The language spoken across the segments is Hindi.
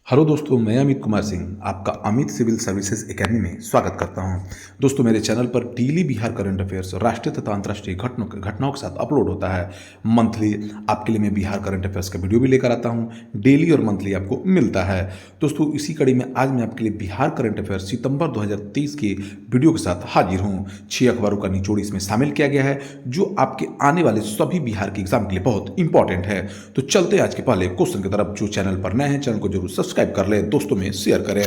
हेलो दोस्तों, मैं अमित कुमार सिंह आपका अमित सिविल सर्विसेज एकेडमी में स्वागत करता हूं। दोस्तों, मेरे चैनल पर डेली बिहार करंट अफेयर्स राष्ट्रीय तथा अंतर्राष्ट्रीय घटनाओं के साथ अपलोड होता है। मंथली आपके लिए मैं बिहार करंट अफेयर्स का वीडियो भी लेकर आता हूं। डेली और मंथली आपको मिलता है। दोस्तों, इसी कड़ी में आज मैं आपके लिए बिहार करंट अफेयर्स सितंबर 2023 के वीडियो के साथ हाजिर हूँ। 6 अखबारों का निचोड़ इसमें शामिल किया गया है जो आपके आने वाले सभी बिहार के एग्जाम के लिए बहुत इंपॉर्टेंट है। तो चलते हैं आज के पहले क्वेश्चन की तरफ। जो चैनल पर नए हैं चैनल को जरूर सब्सक्राइब कर ले, दोस्तों में शेयर करें।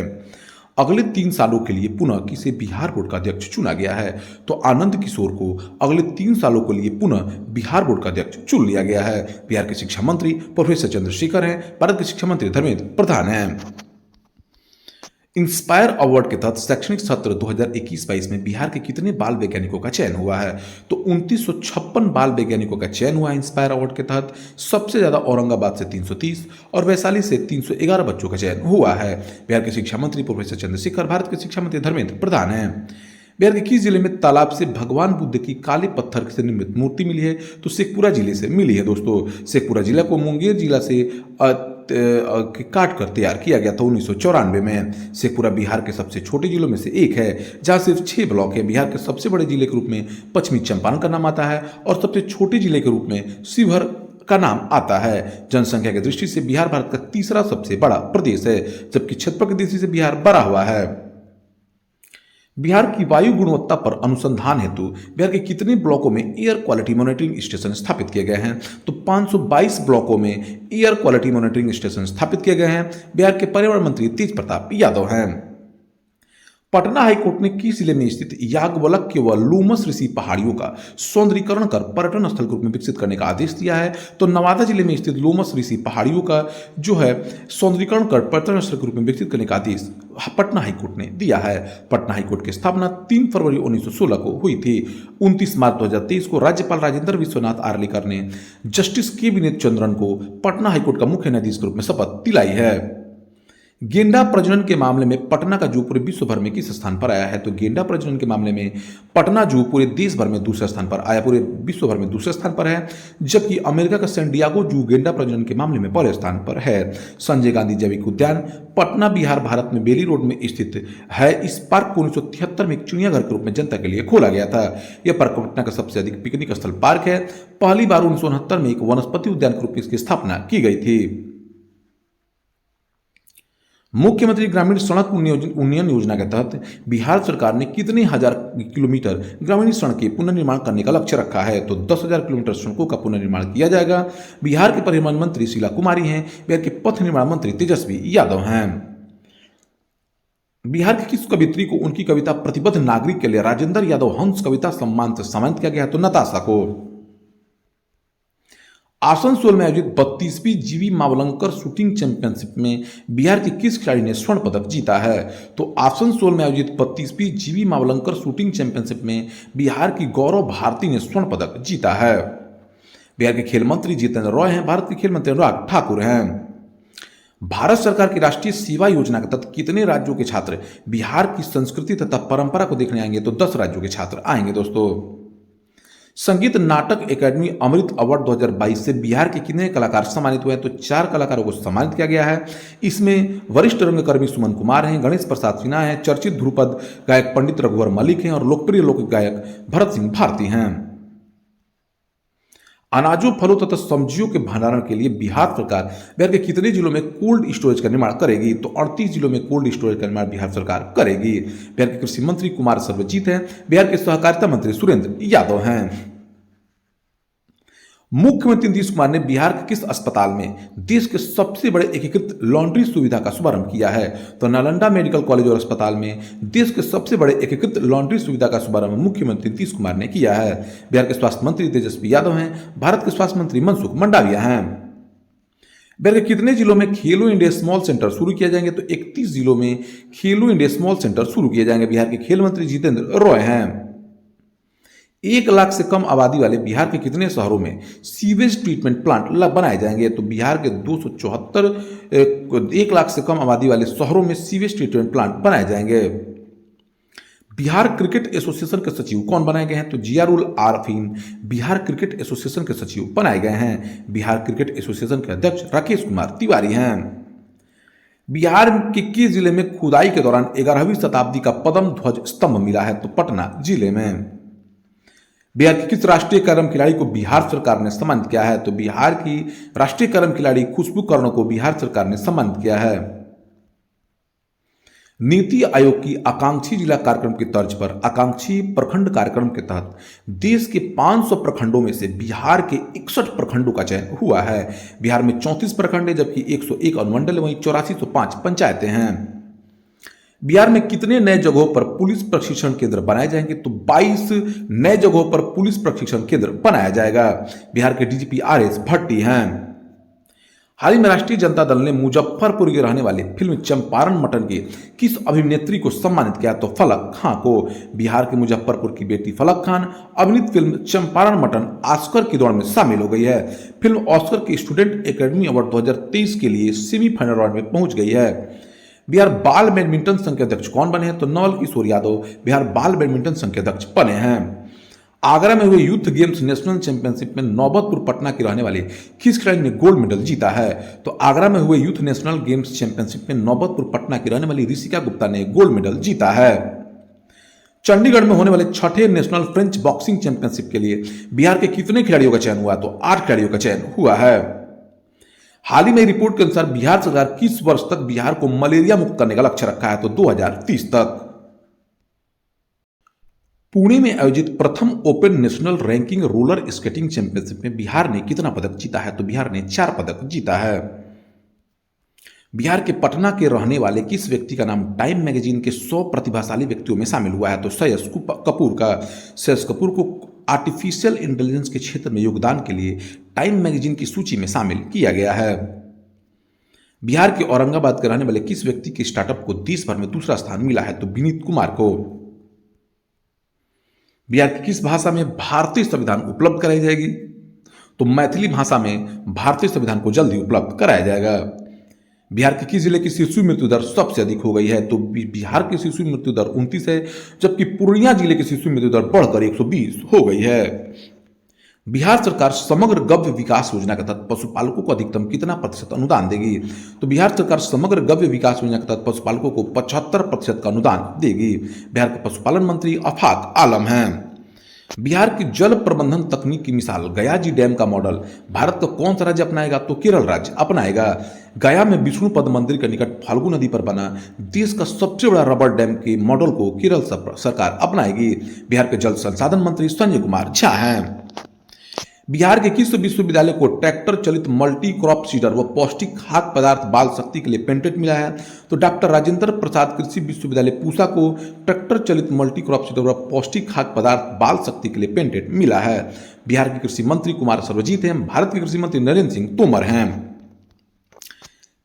अगले 3 सालों के लिए पुनः किसे बिहार बोर्ड का अध्यक्ष चुना गया है? तो आनंद किशोर को अगले 3 सालों के लिए पुनः बिहार बोर्ड का अध्यक्ष चुन लिया गया है। बिहार के शिक्षा मंत्री प्रोफेसर चंद्रशेखर हैं। भारत के शिक्षा मंत्री धर्मेंद्र प्रधान हैं। इंस्पायर अवार्ड के तहत शैक्षणिक सत्र 2021-22 में बिहार के कितने बाल वैज्ञानिकों का चयन हुआ है? तो 2956 बाल वैज्ञानिकों का चयन हुआ है इंस्पायर अवार्ड के तहत। सबसे ज्यादा औरंगाबाद से 330 और वैशाली से 311 बच्चों का चयन हुआ है। बिहार के शिक्षा मंत्री प्रोफेसर चंद्रशेखर, भारत के शिक्षा मंत्री धर्मेंद्र प्रधान हैं। बिहार के किस जिले में तालाब से भगवान बुद्ध की काले पत्थर से निर्मित मूर्ति मिली है? तो शेखपुरा जिले से मिली है। दोस्तों, शेखपुरा जिला को मुंगेर जिला से काट कर तैयार किया गया था 1994 में। शेखपुरा बिहार के सबसे छोटे जिलों में से एक है जहां सिर्फ 6 ब्लॉक है। बिहार के सबसे बड़े जिले के रूप में पश्चिमी चंपारण का नाम आता है और सबसे छोटे जिले के रूप में शिवहर का नाम आता है। जनसंख्या की दृष्टि से बिहार भारत का तीसरा सबसे बड़ा प्रदेश है, जबकि क्षेत्रफल की दृष्टि से बिहार बड़ा हुआ है। बिहार की वायु गुणवत्ता पर अनुसंधान हेतु बिहार के कितने ब्लॉकों में एयर क्वालिटी मॉनिटरिंग स्टेशन स्थापित किए गए हैं? तो 522 ब्लॉकों में एयर क्वालिटी मॉनिटरिंग स्टेशन स्थापित किए गए हैं। बिहार के पर्यावरण मंत्री तेज प्रताप यादव हैं। पटना हाईकोर्ट ने किस जिले में स्थित याज्ञवल्क्य व लूमस ऋषि पहाड़ियों का सौंदर्यीकरण कर पर्यटन स्थल के रूप में विकसित करने का आदेश दिया है? तो नवादा जिले में स्थित लूमस ऋषि पहाड़ियों का जो है सौंदर्यीकरण कर पर्यटन स्थल के रूप में विकसित करने का आदेश पटना हाईकोर्ट ने दिया है। पटना हाईकोर्ट की स्थापना 3 फरवरी 1916 को हुई थी। 29 मार्च 2023 को राज्यपाल राजेंद्र विश्वनाथ आर्लेकर ने जस्टिस के विनीत चंद्रन को पटना हाईकोर्ट का मुख्य न्यायाधीश के रूप में शपथ दिलाई है। गेंडा प्रजनन के मामले में पटना का जू पूरे विश्व भर में किस स्थान पर आया है? तो गेंडा प्रजनन के मामले में पटना जू पूरे देश भर में दूसरे स्थान पर आया, पूरे विश्व भर में दूसरे स्थान पर है, जबकि अमेरिका का सैन डिएगो जू गेंडा प्रजनन के मामले में पहले स्थान पर है। संजय गांधी जैविक उद्यान पटना बिहार भारत में बेली रोड में स्थित है। इस पार्क को 1973 में एक चिड़ियाघर के रूप में जनता के लिए खोला गया था। यह पार्क पटना का सबसे अधिक पिकनिक स्थल पार्क है। पहली बार 1969 में एक वनस्पति उद्यान के रूप में इसकी स्थापना की गई थी। मुख्यमंत्री ग्रामीण सड़क उन्नयन योजना के तहत बिहार सरकार ने कितने हजार किलोमीटर ग्रामीण सड़कें पुनर्निर्माण करने का लक्ष्य रखा है? तो 10,000 किलोमीटर सड़कों का पुनर्निर्माण किया जाएगा। बिहार के परिवहन मंत्री शीला कुमारी हैं। बिहार के पथ निर्माण मंत्री तेजस्वी यादव हैं। बिहार की किस कवित्री को उनकी कविता प्रतिबद्ध नागरिक के लिए राजेंद्र यादव हंस कविता सम्मान से सम्मानित किया गया? तो नताशा को। आसनसोल में आयोजित 32वीं जीवी मावलंकर शूटिंग चैंपियनशिप में बिहार की किस खिलाड़ी ने स्वर्ण पदक जीता है? तो आसनसोल में आयोजित 32वीं जीवी मावलंकर शूटिंग चैंपियनशिप में बिहार की गौरव भारती ने स्वर्ण पदक जीता है। बिहार के खेल मंत्री जितेंद्र रॉय हैं। भारत के खेल मंत्री अनुराग ठाकुर हैं। भारत सरकार की राष्ट्रीय सेवा योजना के तहत कितने राज्यों के छात्र बिहार की संस्कृति तथा परंपरा को देखने आएंगे? तो 10 राज्यों के छात्र आएंगे। दोस्तों, संगीत नाटक एकेडमी अमृत अवार्ड 2022 से बिहार के कितने कलाकार सम्मानित हुए हैं? तो 4 कलाकारों को सम्मानित किया गया है। इसमें वरिष्ठ रंगकर्मी सुमन कुमार हैं, गणेश प्रसाद सिन्हा हैं, चर्चित ध्रुपद गायक पंडित रघुवर मलिक हैं और लोकप्रिय लोक गायक भरत सिंह भारती हैं। अनाजों, फलों तथा सब्जियों के भंडारण के लिए बिहार सरकार बिहार के कितने जिलों में कोल्ड स्टोरेज का निर्माण करेगी? तो 38 जिलों में कोल्ड स्टोरेज का निर्माण बिहार सरकार करेगी। बिहार के कृषि मंत्री कुमार सर्वजीत हैं। बिहार के सहकारिता मंत्री सुरेंद्र यादव हैं। मुख्यमंत्री नीतीश कुमार ने बिहार के किस अस्पताल में देश के सबसे बड़े एकीकृत लॉन्ड्री सुविधा का शुभारंभ किया है? तो नालंदा मेडिकल कॉलेज और अस्पताल में देश के सबसे बड़े एकीकृत लॉन्ड्री सुविधा का शुभारंभ मुख्यमंत्री नीतीश कुमार ने किया है। बिहार के स्वास्थ्य मंत्री तेजस्वी यादव हैं। भारत के स्वास्थ्य मंत्री मनसुख मंडाविया हैं। बिहार के कितने जिलों में खेलो इंडिया स्मॉल सेंटर शुरू किए जाएंगे? तो 31 जिलों में खेलो इंडिया स्मॉल सेंटर शुरू किए जाएंगे। बिहार के खेल मंत्री जितेंद्र रॉय हैं। 1 लाख से कम आबादी वाले बिहार के कितने शहरों में सीवेज ट्रीटमेंट प्लांट बनाए जाएंगे? तो बिहार के 1 लाख से कम आबादी वाले शहरों में सीवेज ट्रीटमेंट प्लांट बनाए जाएंगे। बिहार क्रिकेट एसोसिएशन के सचिव कौन बनाए गए हैं? तो जियारुल आरफीन बिहार क्रिकेट एसोसिएशन के सचिव बनाए गए हैं। बिहार क्रिकेट एसोसिएशन के अध्यक्ष राकेश कुमार तिवारी हैं। बिहार के किस जिले में खुदाई के दौरान 11वीं शताब्दी का पद्म ध्वज स्तंभ मिला है? तो पटना जिले में। बिहार के किस राष्ट्रीय कैरम खिलाड़ी को बिहार सरकार ने सम्मानित किया है? तो बिहार की राष्ट्रीय कैरम खिलाड़ी खुशबू कर्ण को बिहार सरकार ने सम्मानित किया है। नीति आयोग की आकांक्षी जिला कार्यक्रम की तर्ज पर आकांक्षी प्रखंड कार्यक्रम के तहत देश के 500 प्रखंडों में से बिहार के 61 प्रखंडों का चयन हुआ है। बिहार में 34 प्रखंड है, जबकि 101 अनुमंडल, वहीं 8405 पंचायतें हैं। बिहार में कितने नए जगहों पर पुलिस प्रशिक्षण केंद्र बनाए जाएंगे? तो 22 नए जगहों पर पुलिस प्रशिक्षण केंद्र बनाया जाएगा। बिहार के डीजीपी आरएस भट्टी हैं। हाल ही में राष्ट्रीय जनता दल ने मुजफ्फरपुर के रहने वाले फिल्म चंपारण मटन के किस अभिनेत्री को सम्मानित किया? तो फलक खां को। बिहार के मुजफ्फरपुर की बेटी फलक खान अभिनीत फिल्म चंपारण मटन ऑस्कर की दौड़ में शामिल हो गई है। फिल्म ऑस्कर के स्टूडेंट एकेडमी अवार्ड 2023 के लिए सेमीफाइनल राउंड में पहुंच गई है। बिहार बाल बैडमिंटन संघ के अध्यक्ष कौन बने हैं? तो नवल किशोर यादव बिहार बाल बैडमिंटन संघ के अध्यक्ष बने हैं। आगरा में हुए यूथ गेम्स नेशनल चैंपियनशिप में नौबतपुर पटना के रहने वाले किस खिलाड़ी ने गोल्ड मेडल जीता है? तो आगरा में हुए यूथ नेशनल गेम्स चैंपियनशिप में नौबतपुर पटना की रहने वाली ऋषिका गुप्ता ने गोल्ड मेडल जीता है। चंडीगढ़ में होने वाले छठे नेशनल फ्रेंच बॉक्सिंग चैंपियनशिप के लिए बिहार के कितने खिलाड़ियों का चयन हुआ? तो 8 खिलाड़ियों का चयन हुआ है। हाल ही में रिपोर्ट के अनुसार बिहार सरकार किस वर्ष तक बिहार को मलेरिया मुक्त करने का लक्ष्य रखा है? तो 2030 तक। पुणे में आयोजित प्रथम open national ranking roller skating championship में बिहार ने कितना पदक जीता है? तो बिहार ने 4 पदक जीता है। बिहार के पटना के रहने वाले किस व्यक्ति का नाम टाइम मैगजीन के 100 प्रतिभाशाली व्यक्तियों में शामिल हुआ है? तो सैयद कपूर का। सैयद कपूर को आर्टिफिशियल इंटेलिजेंस के क्षेत्र में योगदान के लिए टाइम मैगजीन की सूची में शामिल किया गया है। बिहार के औरंगाबाद के रहने वाले किस व्यक्ति के स्टार्टअप को देश भर में दूसरा स्थान मिला है? तो विनीत कुमार को। बिहार की किस भाषा में भारतीय संविधान उपलब्ध कराई जाएगी? तो मैथिली भाषा में भारतीय संविधान को जल्दी उपलब्ध कराया जाएगा। बिहार के किस जिले की शिशु मृत्यु दर सबसे अधिक हो गई है? तो बिहार की शिशु मृत्यु दर 29 है, जबकि पूर्णिया जिले की शिशु मृत्यु दर बढ़कर 120 हो गई है। बिहार सरकार समग्र गव्य विकास योजना के तहत पशुपालकों को अधिकतम कितना प्रतिशत अनुदान देगी? तो बिहार सरकार समग्र गव्य विकास योजना के तहत पशुपालकों को 75% का अनुदान देगी। बिहार के पशुपालन मंत्री आफाक आलम हैं। बिहार की जल प्रबंधन तकनीक की मिसाल गयाजी डैम का मॉडल भारत का कौन सा राज्य अपनाएगा? तो केरल राज्य अपनाएगा। गया में विष्णुपद मंदिर के निकट फाल्गु नदी पर बना देश का सबसे बड़ा रबर डैम के मॉडल को केरल सरकार अपनाएगी। बिहार के जल संसाधन मंत्री संजय कुमार झा हैं। बिहार के किस विश्वविद्यालय को ट्रैक्टर चलित मल्टी क्रॉप सीडर व पौष्टिक खाद्य पदार्थ बाल शक्ति के लिए पेटेंट मिला है? तो डॉक्टर राजेंद्र प्रसाद कृषि विश्वविद्यालय पूसा को ट्रैक्टर चलित मल्टी क्रॉप सीडर व पौष्टिक खाद्य पदार्थ बाल शक्ति के लिए पेटेंट मिला है। बिहार के कृषि मंत्री कुमार सर्वजीत हैं। भारत के कृषि मंत्री नरेंद्र सिंह तोमर हैं।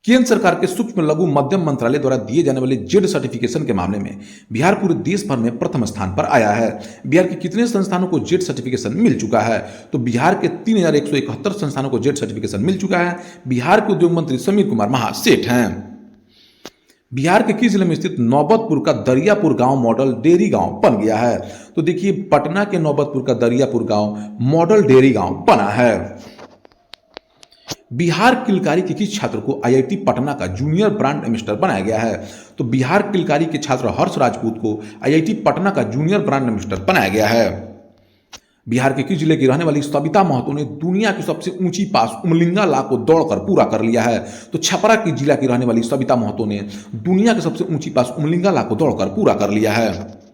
केंद्र सरकार के सूक्ष्म लघु मध्यम मंत्रालय द्वारा दिए जाने वाले जेड सर्टिफिकेशन के मामले में बिहार पूरे देश भर में प्रथम स्थान पर आया है। बिहार के कितने संस्थानों को जेड सर्टिफिकेशन मिल चुका है? तो बिहार के 3171 संस्थानों को जेड सर्टिफिकेशन मिल चुका है। बिहार के उद्योग मंत्री समीर कुमार महासेठ हैं। बिहार के किस जिले में स्थित नौबतपुर का दरियापुर गांव मॉडल डेयरी गांव बन गया है? तो देखिए, पटना के नौबतपुर का दरियापुर गांव मॉडल डेयरी गांव बना है। बिहार किलकारी के किस छात्र को आईआईटी पटना का जूनियर ब्रांड एम्बेसडर बनाया गया है? तो बिहार किलकारी के छात्र हर्ष राजपूत को आईआईटी पटना का जूनियर ब्रांड एम्बेसडर बनाया गया है। बिहार के किस जिले की रहने वाली सविता महतो ने दुनिया की सबसे ऊंची पास उमलिंगा ला को दौड़कर पूरा कर लिया है? तो छपरा की जिला की रहने वाली सविता महतो ने दुनिया की सबसे ऊंची पास उमलिंगा ला को दौड़कर पूरा कर लिया है।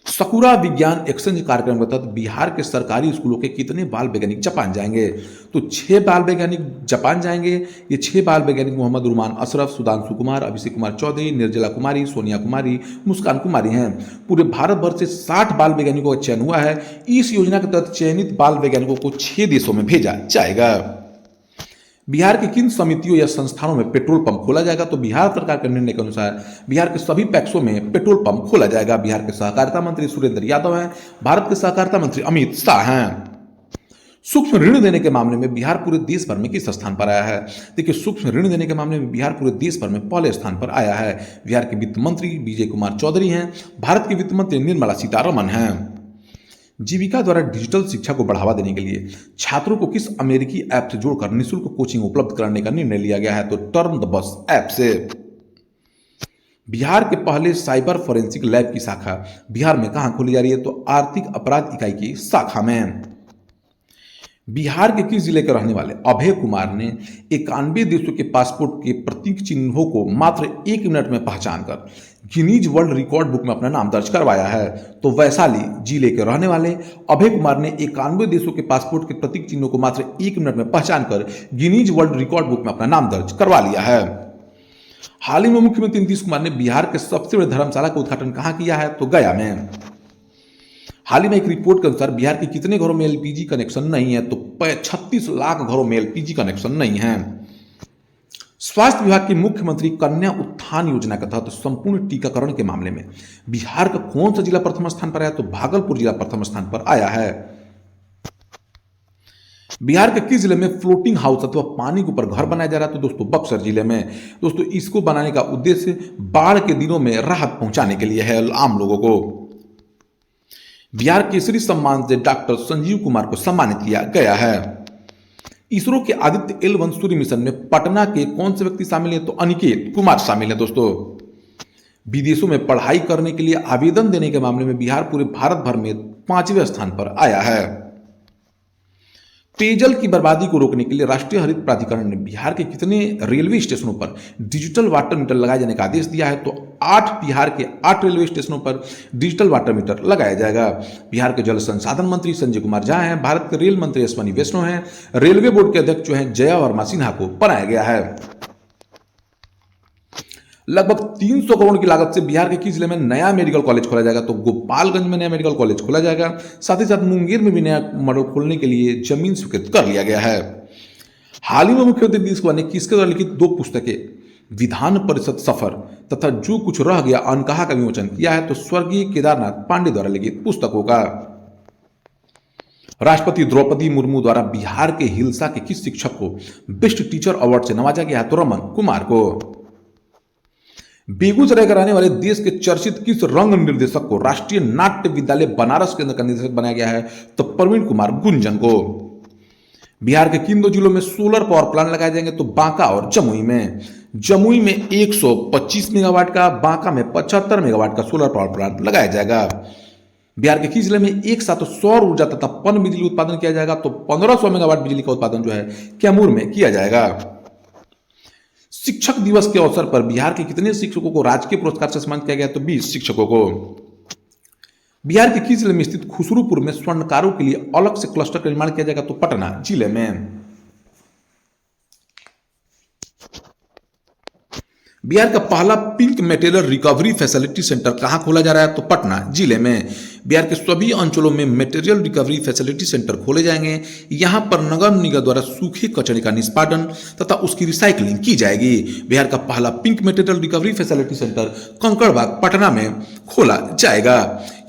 सकुरा विज्ञान एक्सचेंज कार्यक्रम के तहत बिहार के सरकारी स्कूलों के कितने बाल वैज्ञानिक जापान जाएंगे? तो 6 बाल वैज्ञानिक जापान जाएंगे। ये 6 बाल वैज्ञानिक मोहम्मद रुमान अशरफ, सुधांशु कुमार, अभिषेक कुमार चौधरी, निर्जला कुमारी, सोनिया कुमारी, मुस्कान कुमारी हैं। पूरे भारत भर से 60 बाल वैज्ञानिकों का चयन हुआ है। इस योजना के तहत चयनित बाल वैज्ञानिकों को 6 देशों में भेजा जाएगा। बिहार के किन समितियों या संस्थानों में पेट्रोल पंप खोला जाएगा? तो बिहार सरकार के निर्णय के अनुसार बिहार के सभी पैक्सों में पेट्रोल पंप खोला जाएगा। बिहार के सहकारिता मंत्री सुरेंद्र यादव हैं। भारत के सहकारिता मंत्री अमित शाह हैं। सूक्ष्म ऋण देने के मामले में बिहार पूरे देश भर में किस स्थान पर आया है? देखिए, सूक्ष्म ऋण देने के मामले में बिहार पूरे देश भर में पहले स्थान पर आया है। बिहार के वित्त मंत्री विजय कुमार चौधरी हैं। भारत के वित्त मंत्री निर्मला सीतारमण हैं। जीविका द्वारा डिजिटल शिक्षा को बढ़ावा देने के लिए छात्रों को किस अमेरिकी ऐप से जोड़कर निःशुल्क कोचिंग उपलब्ध कराने का निर्णय लिया गया है? तो टर्न द बस ऐप से। बिहार के पहले साइबर फोरेंसिक लैब की शाखा बिहार में कहां खोली जा रही है? तो आर्थिक अपराध इकाई की शाखा में। बिहार के किस जिले के रहने वाले अभय कुमार ने 91 देशों के पासपोर्ट के प्रतीक चिन्हों को मात्र 1 मिनट में पहचान कर गिनीज वर्ल्ड रिकॉर्ड बुक में अपना नाम दर्ज करवाया है? तो वैशाली जिले के रहने वाले अभय कुमार ने 91 देशों के पासपोर्ट के प्रतीक चिन्हों को मात्र 1 मिनट में पहचान कर गिनीज वर्ल्ड रिकॉर्ड बुक में अपना नाम दर्ज करवा लिया है। हाल ही में मुख्यमंत्री नीतीश कुमार ने बिहार के सबसे बड़े धर्मशाला का उद्घाटन कहां किया है? तो गया में। हाल ही में एक रिपोर्ट के अनुसार बिहार के कितने घरों में एलपीजी कनेक्शन नहीं है? तो 36 लाख घरों में एलपीजी कनेक्शन नहीं है। स्वास्थ्य विभाग की मुख्यमंत्री कन्या उत्थान योजना के तहत संपूर्ण टीकाकरण के मामले में बिहार का कौन सा जिला प्रथम स्थान पर आया? तो भागलपुर जिला प्रथम स्थान पर आया है। बिहार के किस जिले में फ्लोटिंग हाउस अथवा पानी के ऊपर घर बनाया जा रहा है? तो दोस्तों बक्सर जिले में। दोस्तों इसको बनाने का उद्देश्य बाढ़ के दिनों में राहत पहुंचाने के लिए है आम लोगों को। बिहार केसरी सम्मान से डॉक्टर संजीव कुमार को सम्मानित किया गया है। इसरो के आदित्य L1 सूर्य मिशन में पटना के कौन से व्यक्ति शामिल हैं? तो अनिकेत कुमार शामिल हैं। दोस्तों विदेशों में पढ़ाई करने के लिए आवेदन देने के मामले में बिहार पूरे भारत भर में 5वें स्थान पर आया है। पेयजल की बर्बादी को रोकने के लिए राष्ट्रीय हरित प्राधिकरण ने बिहार के कितने रेलवे स्टेशनों पर डिजिटल वाटर मीटर लगाए जाने का आदेश दिया है? तो 8 बिहार के 8 रेलवे स्टेशनों पर डिजिटल वाटर मीटर लगाया जाएगा। बिहार के जल संसाधन मंत्री संजय कुमार झा हैं, भारत के रेल मंत्री अश्विनी वैष्णव हैं, रेलवे बोर्ड के अध्यक्ष जो हैं जया वर्मा सिन्हा को बनाया गया है। लगभग 300 करोड़ की लागत से बिहार के किस जिले में नया मेडिकल कॉलेज खोला जाएगा? तो गोपालगंज में नया मेडिकल कॉलेज खोला जाएगा। साथ ही साथ मुंगेर में भी नया मॉडल खोलने के लिए जमीन स्वीकृत कर लिया गया है। हाल ही में मुख्यमंत्री नीतीश कुमार ने किसके द्वारा लिखित 2 पुस्तकें विधान परिषद सफर तथा जो कुछ रह गया अनकहा का विमोचन किया है? तो स्वर्गीय केदारनाथ पांडे द्वारा लिखित पुस्तकों का। राष्ट्रपति द्रौपदी मुर्मू द्वारा बिहार के हिलसा के किस शिक्षक को बेस्ट टीचर अवार्ड से नवाजा गया है? तो रमन कुमार को। बेगूसराय के रहने वाले देश के चर्चित किस रंग निर्देशक को राष्ट्रीय नाट्य विद्यालय बनारस के अंदर का निर्देशक बनाया गया है? तो प्रवीण कुमार गुंजन को। बिहार के किन 2 जिलों में सोलर पावर प्लांट लगाए जाएंगे? तो बांका और जमुई में। जमुई में 125 मेगावाट का, बांका में 75 मेगावाट का सोलर पावर प्लांट लगाया जाएगा। बिहार के किस जिले में एक साथ सौर ऊर्जा तथा पन बिजली उत्पादन किया जाएगा? तो 1500 मेगावाट बिजली का उत्पादन जो है कैमूर में किया जाएगा। शिक्षक दिवस के अवसर पर बिहार के कितने शिक्षकों को राजकीय पुरस्कार से सम्मानित किया गया? तो 20 शिक्षकों को। बिहार के किस जिले में स्थित खुसरूपुर में स्वर्णकारों के लिए अलग से क्लस्टर का निर्माण किया जाएगा? तो पटना जिले में। बिहार का पहला pink material recovery facility centre कहां खोला जा रहा है? तो पटना जिले में। बिहार के सभी अंचलों में मटेरियल रिकवरी फैसिलिटी सेंटर खोले जाएंगे। यहां पर नगर निगम द्वारा सूखे कचरे का निष्पादन तथा उसकी रिसाइकलिंग की जाएगी। बिहार का पहला pink material recovery facility centre Kankarbagh Patna में खोला जाएगा।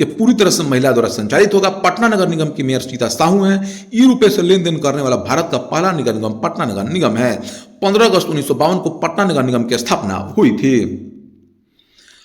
यह पूरी तरह से महिला द्वारा संचालित होगा। पटना नगर निगम की मेयर सीता साहू हैं। ₹E से लेन देन करने वाला भारत का पहला नगर निगम पटना नगर निगम है। 15 अगस्त 1952 को पटना नगर निगम की स्थापना हुई थी।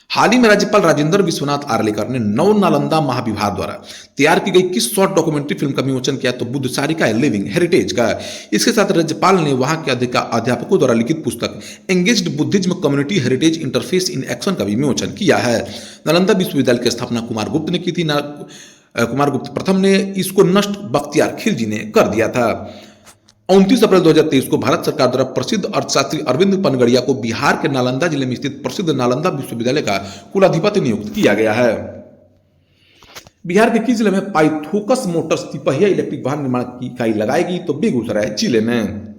हाल ही में राज्यपाल राजेंद्र विश्वनाथ आर्लेकर ने नव नालंदा महाविभाग द्वारा तैयार की गई किस शॉर्ट डॉक्यूमेंट्री फिल्म का विमोचन किया? तो बुद्ध सारिका लिविंग हेरिटेज का। इसके साथ राज्यपाल ने वहां के अध्यापकों द्वारा लिखित पुस्तक engaged Buddhism community heritage interface in action का भी विमोचन किया है। नालंदा विश्वविद्यालय की स्थापना कुमार गुप्त ने की थी। कुमार गुप्त प्रथम ने इसको नष्ट बख्तियार खिलजी ने कर दिया था। 29 अप्रैल 2023 को भारत सरकार द्वारा प्रसिद्ध अर्थशास्त्री अरविंद पनगड़िया को बिहार के नालंदा जिले में स्थित प्रसिद्ध नालंदा विश्वविद्यालय का कुलाधिपति नियुक्त किया गया है। बिहार के किस जिले में पाइथोकस मोटर्स तिपहिया इलेक्ट्रिक वाहन निर्माण की इकाई लगाएगी? तो बेगूसराय जिले में।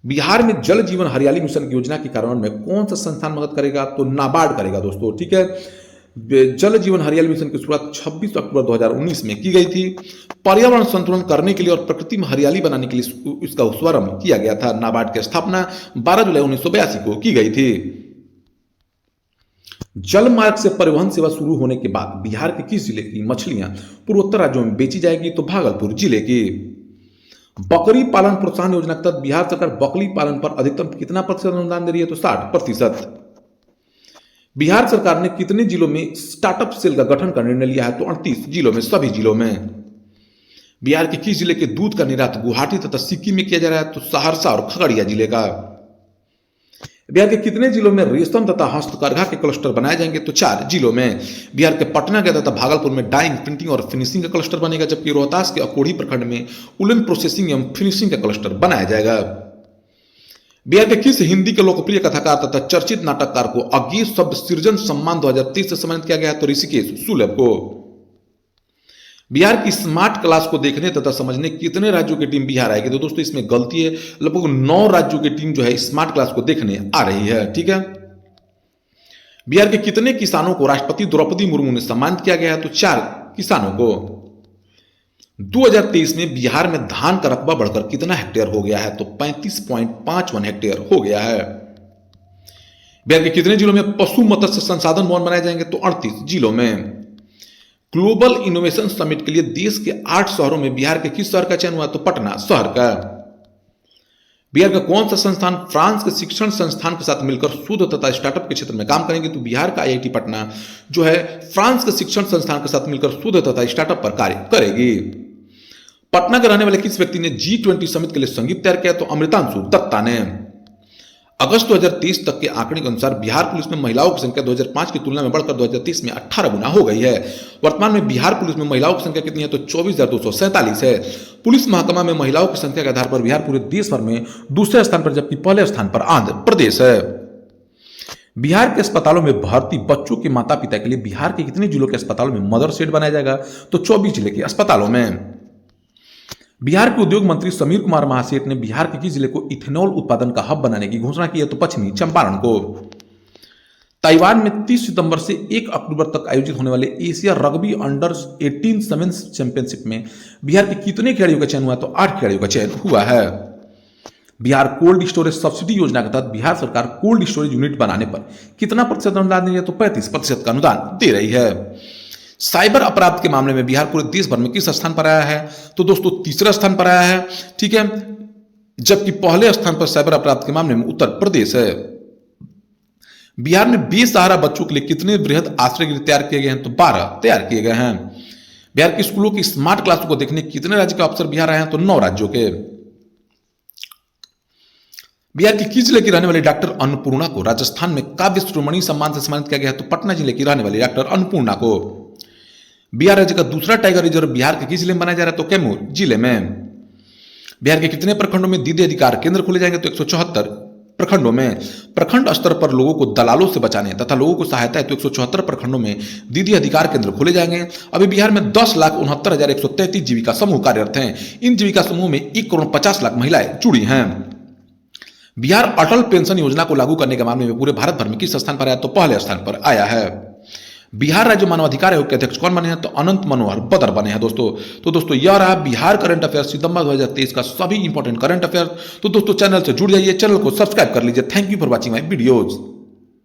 बिहार में जल जीवन हरियाली मिशन की योजना के कार्यान्वयन में कौन सा संस्थान मदद करेगा? तो नाबार्ड करेगा दोस्तों। ठीक है, जल जीवन हरियाली मिशन की शुरुआत 26 अक्टूबर 2019 में की गई थी। पर्यावरण संतुलन करने के लिए और प्रकृति में हरियाली बनाने के लिए इसका शुभारंभ किया गया था। नाबार्ड की स्थापना 12 जुलाई 1982 को की गई थी। जल मार्ग से परिवहन सेवा शुरू होने के बाद बिहार के किस जिले की मछलियां पूर्वोत्तर राज्यों में बेची जाएगी? तो भागलपुर जिले की। बकरी पालन प्रोत्साहन योजना के तहत बिहार सरकार बकरी पालन पर अधिकतम कितना प्रतिशत अनुदान दे रही है? तो 60%। बिहार सरकार ने कितने जिलों में स्टार्टअप सेल का गठन का निर्णय लिया है? तो 38 जिलों में, सभी जिलों में। बिहार के किस जिले के दूध का निर्यात गुवाहाटी तथा सिक्किम में किया जा रहा है? तो सहरसा और खगड़िया जिले का। बिहार के कितने जिलों में रेशम तथा हस्तकरघा के क्लस्टर बनाए जाएंगे? तो 4 जिलों में। बिहार के पटना के तथा भागलपुर में डाइंग, प्रिंटिंग और फिनिशिंग का क्लस्टर बनेगा, जबकि रोहतास के अकोढ़ी प्रखंड में उलन प्रोसेसिंग एवं फिनिशिंग का क्लस्टर बनाया जाएगा। बिहार के किस हिंदी के लोकप्रिय कथाकार तथा चर्चित नाटककार को अज्ञेय शब्द सृजन सम्मान 2023 से सम्मानित किया गया है? तो ऋषिकेश सुलभ को। बिहार की स्मार्ट क्लास को देखने तथा समझने कितने राज्यों की टीम बिहार आएगी? तो दोस्तों इसमें गलती है, लगभग 9 राज्यों की टीम जो है स्मार्ट क्लास को देखने आ रही है। ठीक है। बिहार के कितने किसानों को राष्ट्रपति द्रौपदी मुर्मू ने सम्मानित किया गया है? तो 4 किसानों को। 2023 में बिहार में धान का रकबा बढ़कर कितना हेक्टेयर हो गया है? तो 35.51 हेक्टेयर हो गया है। बिहार के कितने जिलों में पशु मत्स्य संसाधन भवन बनाए जाएंगे? तो 38 जिलों में। ग्लोबल इनोवेशन समिट के लिए देश के 8 शहरों में बिहार के किस शहर का चयन हुआ? तो पटना शहर का। बिहार का कौन सा संस्थान फ्रांस के शिक्षण संस्थान के साथ मिलकर शोध तथा स्टार्टअप के क्षेत्र में काम करेंगे? तो बिहार का आईआईटी पटना जो है फ्रांस के शिक्षण संस्थान के साथ मिलकर शोध तथा स्टार्टअप पर कार्य करेगी। पटना के रहने वाले किस व्यक्ति ने G20 समिट के लिए संगीत तैयार किया? तो अमृतांशु दत्ता ने। अगस्त 2023 तक के आंकड़े के अनुसार बिहार पुलिस में महिलाओं की संख्या 2005 की तुलना में बढ़कर 2023 में 18 गुना हो गई है। वर्तमान में बिहार पुलिस में महिलाओं की संख्या कितनी है? तो 24,247 है। पुलिस महकमा में महिलाओं की संख्या के आधार पर बिहार पूरे देश भर में दूसरे स्थान पर, जबकि पहले स्थान पर आंध्र प्रदेश है। बिहार के अस्पतालों में भर्ती बच्चों के माता पिता के लिए बिहार के कितने जिलों के अस्पतालों में मदर शेड बनाया जाएगा? तो 24 जिले के अस्पतालों में। बिहार के उद्योग मंत्री समीर कुमार महासेठ ने बिहार के किस जिले को इथेनॉल उत्पादन का हब बनाने की घोषणा की है? तो पश्चिमी चंपारण को। ताइवान में 30 सितंबर से 1 अक्टूबर तक आयोजित होने वाले Asia rugby under 18 women's championship में बिहार के कितने खिलाड़ियों का चयन हुआ? तो 8 खिलाड़ियों का चयन हुआ है। बिहार कोल्ड स्टोरेज सब्सिडी योजना के तहत बिहार सरकार कोल्ड स्टोरेज यूनिट बनाने पर कितना प्रतिशत अनुदान दे रही है? तो 35% का अनुदान दे रही है। साइबर अपराध के मामले में बिहार पूरे देश भर में किस स्थान पर आया है? तो दोस्तों तीसरा स्थान पर आया है। ठीक है। जबकि पहले स्थान पर साइबर अपराध के मामले में उत्तर प्रदेश है। बिहार में बेसहारा बच्चों के लिए कितने वृहद आश्रय गृह तैयार किए गए हैं? तो 12 तैयार किए गए हैं। बिहार के स्कूलों की स्मार्ट क्लासों को देखने कितने राज्य के अफसर बिहार आए हैं? तो 9 राज्यों के। बिहार के किस जिले की रहने वाली डॉक्टर अन्नपूर्णा को राजस्थान में काव्य शिरोमणि सम्मान से सम्मानित किया गया है? तो पटना जिले की रहने वाली डॉक्टर अन्नपूर्णा को। बिहार राज्य का दूसरा टाइगर रिजर्व बिहार के किस जिले में बनाया जा रहा है? तो कैमूर जिले में। बिहार के कितने प्रखंडों में दीदी अधिकार केंद्र खोले जाएंगे? तो 174 प्रखंडों में। प्रखंड स्तर पर लोगों को दलालों से बचाने तथा लोगों को सहायता है तो 174 प्रखंडों में दीदी अधिकार केंद्र खोले जाएंगे। अभी बिहार में 10,69,133 जीविका समूह कार्यरत हैं। इन जीविका समूह में 1,50,00,000 महिलाएं जुड़ी हैं। बिहार अटल पेंशन योजना को लागू करने के मामले में पूरे भारत भर में किस स्थान पर आया? तो पहले स्थान पर आया है। बिहार राज्य मानवाधिकार आयोग के अध्यक्ष कौन बने हैं? तो अनंत मनोहर बदर बने हैं दोस्तों। तो दोस्तों यह रहा बिहार करंट अफेयर सितंबर 2023 का सभी इंपॉर्टेंट करंट अफेयर। तो दोस्तों चैनल से जुड़ जाइए, चैनल को सब्सक्राइब कर लीजिए। Thank you for watching my videos.